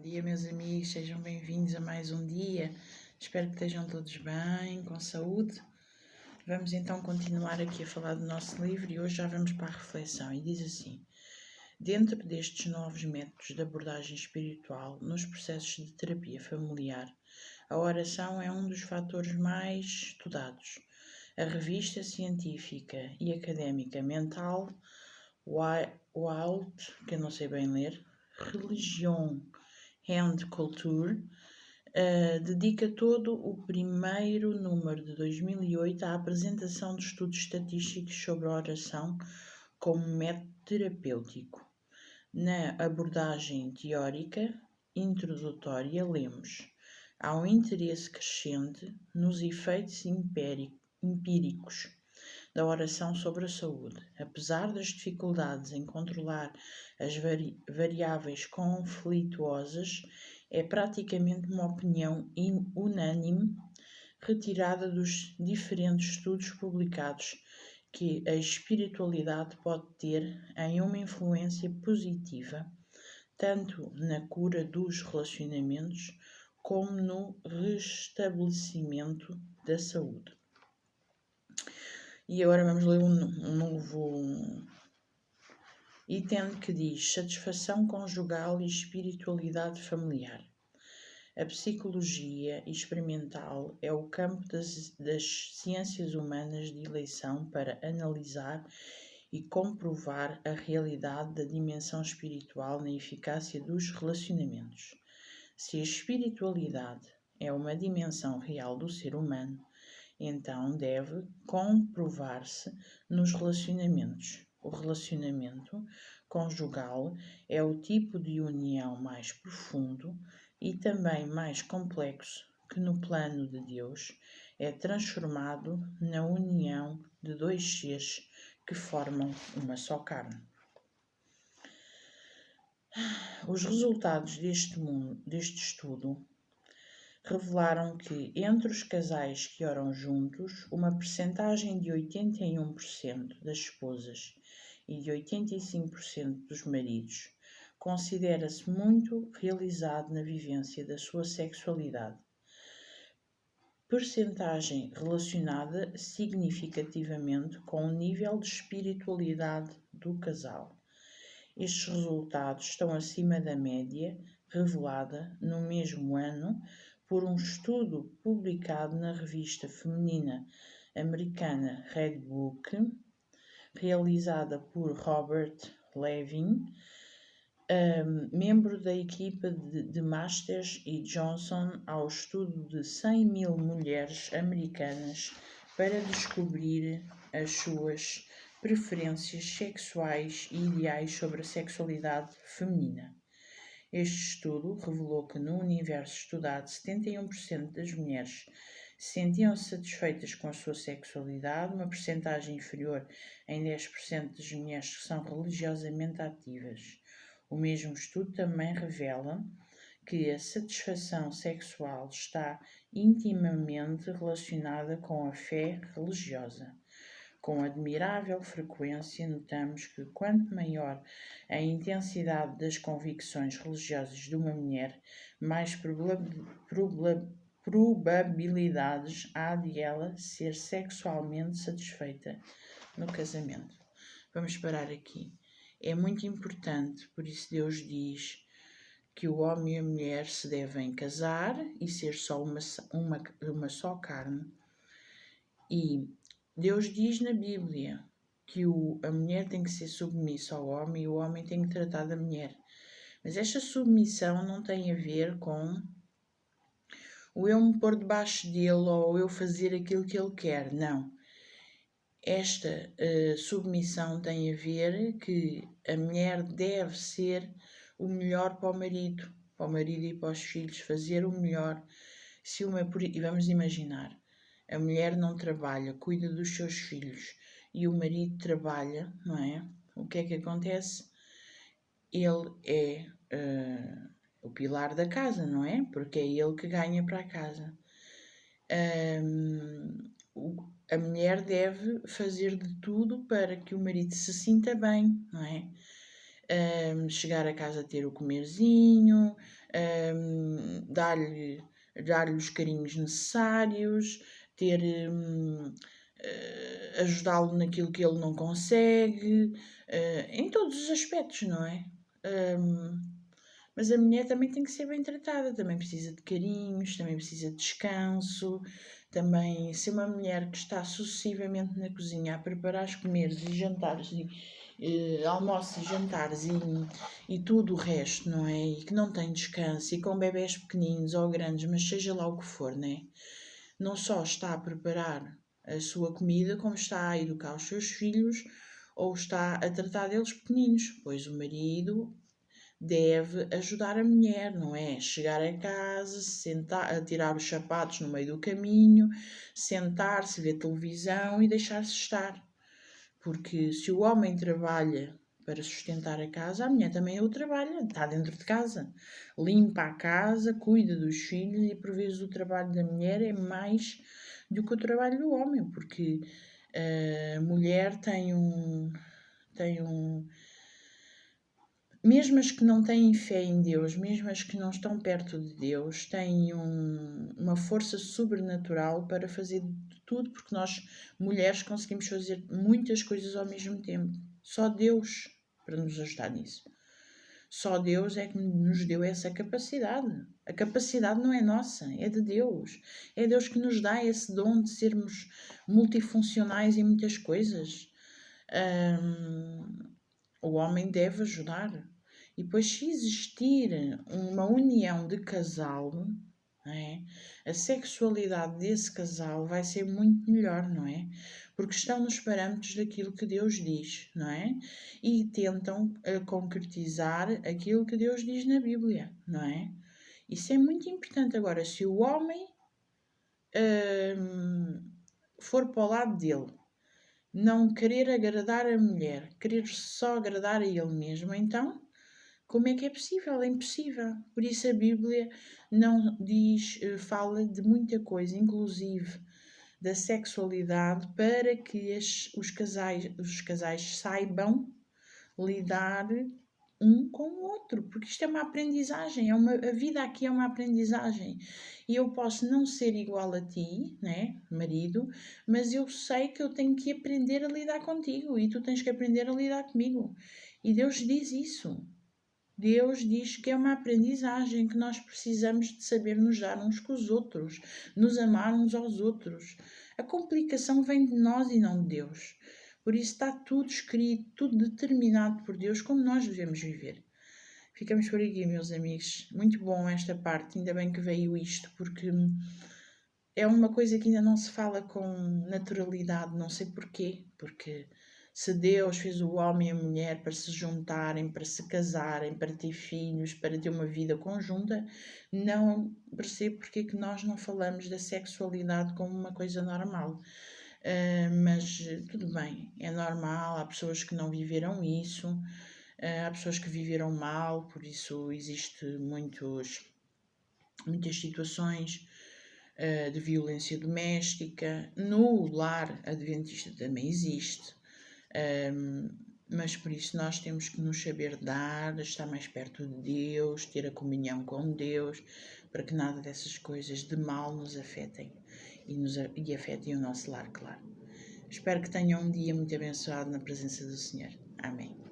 Bom dia, meus amigos, sejam bem-vindos a mais um dia. Espero que estejam todos bem, com saúde. Vamos então continuar aqui a falar do nosso livro e hoje já vamos para a reflexão. E diz assim: dentro destes novos métodos de abordagem espiritual nos processos de terapia familiar, a oração é um dos fatores mais estudados. A revista científica e académica Mental Wild, que eu não sei bem ler, Religion and Culture, dedica todo o primeiro número de 2008 à apresentação de estudos estatísticos sobre a oração como método terapêutico. Na abordagem teórica introdutória, lemos: há um interesse crescente nos efeitos empíricos da oração sobre a saúde. Apesar das dificuldades em controlar as variáveis conflituosas, é praticamente uma opinião unânime, retirada dos diferentes estudos publicados, que a espiritualidade pode ter em uma influência positiva, tanto na cura dos relacionamentos como no restabelecimento da saúde. E agora vamos ler um novo item que diz: satisfação conjugal e espiritualidade familiar. A psicologia experimental é o campo das ciências humanas de eleição para analisar e comprovar a realidade da dimensão espiritual na eficácia dos relacionamentos. Se a espiritualidade é uma dimensão real do ser humano, então deve comprovar-se nos relacionamentos. O relacionamento conjugal é o tipo de união mais profundo e também mais complexo que no plano de Deus é transformado na união de dois seres que formam uma só carne. Os resultados deste estudo revelaram que, entre os casais que oram juntos, uma percentagem de 81% das esposas e de 85% dos maridos considera-se muito realizado na vivência da sua sexualidade, percentagem relacionada significativamente com o nível de espiritualidade do casal. Estes resultados estão acima da média revelada no mesmo ano por um estudo publicado na revista feminina americana Red Book, realizada por Robert Levin, membro da equipa de Masters e Johnson, ao estudo de 100.000 mulheres americanas para descobrir as suas preferências sexuais e ideais sobre a sexualidade feminina. Este estudo revelou que no universo estudado 71% das mulheres sentiam-se satisfeitas com a sua sexualidade, uma percentagem inferior em 10% das mulheres que são religiosamente ativas. O mesmo estudo também revela que a satisfação sexual está intimamente relacionada com a fé religiosa. Com admirável frequência, notamos que quanto maior a intensidade das convicções religiosas de uma mulher, mais probabilidades há de ela ser sexualmente satisfeita no casamento. Vamos parar aqui. É muito importante, por isso Deus diz que o homem e a mulher se devem casar e ser só uma só carne. E Deus diz na Bíblia que a mulher tem que ser submissa ao homem e o homem tem que tratar da mulher. Mas esta submissão não tem a ver com o eu me pôr debaixo dele ou eu fazer aquilo que ele quer. Não. Esta submissão tem a ver que a mulher deve ser o melhor para o marido e para os filhos, fazer o melhor. E vamos imaginar, a mulher não trabalha, cuida dos seus filhos e o marido trabalha, não é? O que é que acontece? Ele é o pilar da casa, não é? Porque é ele que ganha para a casa. A mulher deve fazer de tudo para que o marido se sinta bem, não é? Chegar a casa, ter o comerzinho, dar-lhe os carinhos necessários, ajudá-lo naquilo que ele não consegue, em todos os aspectos, não é? Mas a mulher também tem que ser bem tratada, também precisa de carinhos, também precisa de descanso, também ser uma mulher que está sucessivamente na cozinha a preparar os comeres e jantares, almoços e jantares e tudo o resto, não é? E que não tem descanso, e com bebés pequeninos ou grandes, mas seja lá o que for, não é? Não só está a preparar a sua comida, como está a educar os seus filhos ou está a tratar deles pequeninos, pois o marido deve ajudar a mulher, não é? Chegar a casa, sentar, tirar os sapatos no meio do caminho, sentar-se, ver televisão e deixar-se estar. Porque se o homem trabalha para sustentar a casa, a mulher também o trabalha, está dentro de casa. Limpa a casa, cuida dos filhos e por vezes o trabalho da mulher é mais do que o trabalho do homem, porque a mulher tem um mesmo as que não têm fé em Deus, mesmo as que não estão perto de Deus, têm uma força sobrenatural para fazer tudo, porque nós, mulheres, conseguimos fazer muitas coisas ao mesmo tempo. Só Deus para nos ajudar nisso. Só Deus é que nos deu essa capacidade. A capacidade não é nossa, é de Deus. É Deus que nos dá esse dom de sermos multifuncionais em muitas coisas. O homem deve ajudar. E depois, se existir uma união de casal, não é? A sexualidade desse casal vai ser muito melhor, não é? Porque estão nos parâmetros daquilo que Deus diz, não é? E tentam concretizar aquilo que Deus diz na Bíblia, não é? Isso é muito importante. Agora, se o homem for para o lado dele, não querer agradar a mulher, querer só agradar a ele mesmo, então como é que é possível? É impossível. Por isso a Bíblia não diz, fala de muita coisa, inclusive da sexualidade, para que os casais saibam lidar um com o outro, porque isto é uma aprendizagem, a vida aqui é uma aprendizagem. E eu posso não ser igual a ti, né, marido, mas eu sei que eu tenho que aprender a lidar contigo e tu tens que aprender a lidar comigo. E Deus diz isso. Deus diz que é uma aprendizagem, que nós precisamos de saber nos dar uns com os outros, nos amar uns aos outros. A complicação vem de nós e não de Deus. Por isso está tudo escrito, tudo determinado por Deus, como nós devemos viver. Ficamos por aqui, meus amigos. Muito bom esta parte, ainda bem que veio isto, porque é uma coisa que ainda não se fala com naturalidade, não sei porquê, porque se Deus fez o homem e a mulher para se juntarem, para se casarem, para ter filhos, para ter uma vida conjunta, não percebo porque é que nós não falamos da sexualidade como uma coisa normal. Mas tudo bem, é normal, há pessoas que não viveram isso, há pessoas que viveram mal, por isso existe muitas situações de violência doméstica. No lar adventista também existe, mas por isso nós temos que nos saber dar, estar mais perto de Deus, ter a comunhão com Deus, para que nada dessas coisas de mal nos afetem e afetem o nosso lar, claro. Espero que tenham um dia muito abençoado na presença do Senhor. Amém.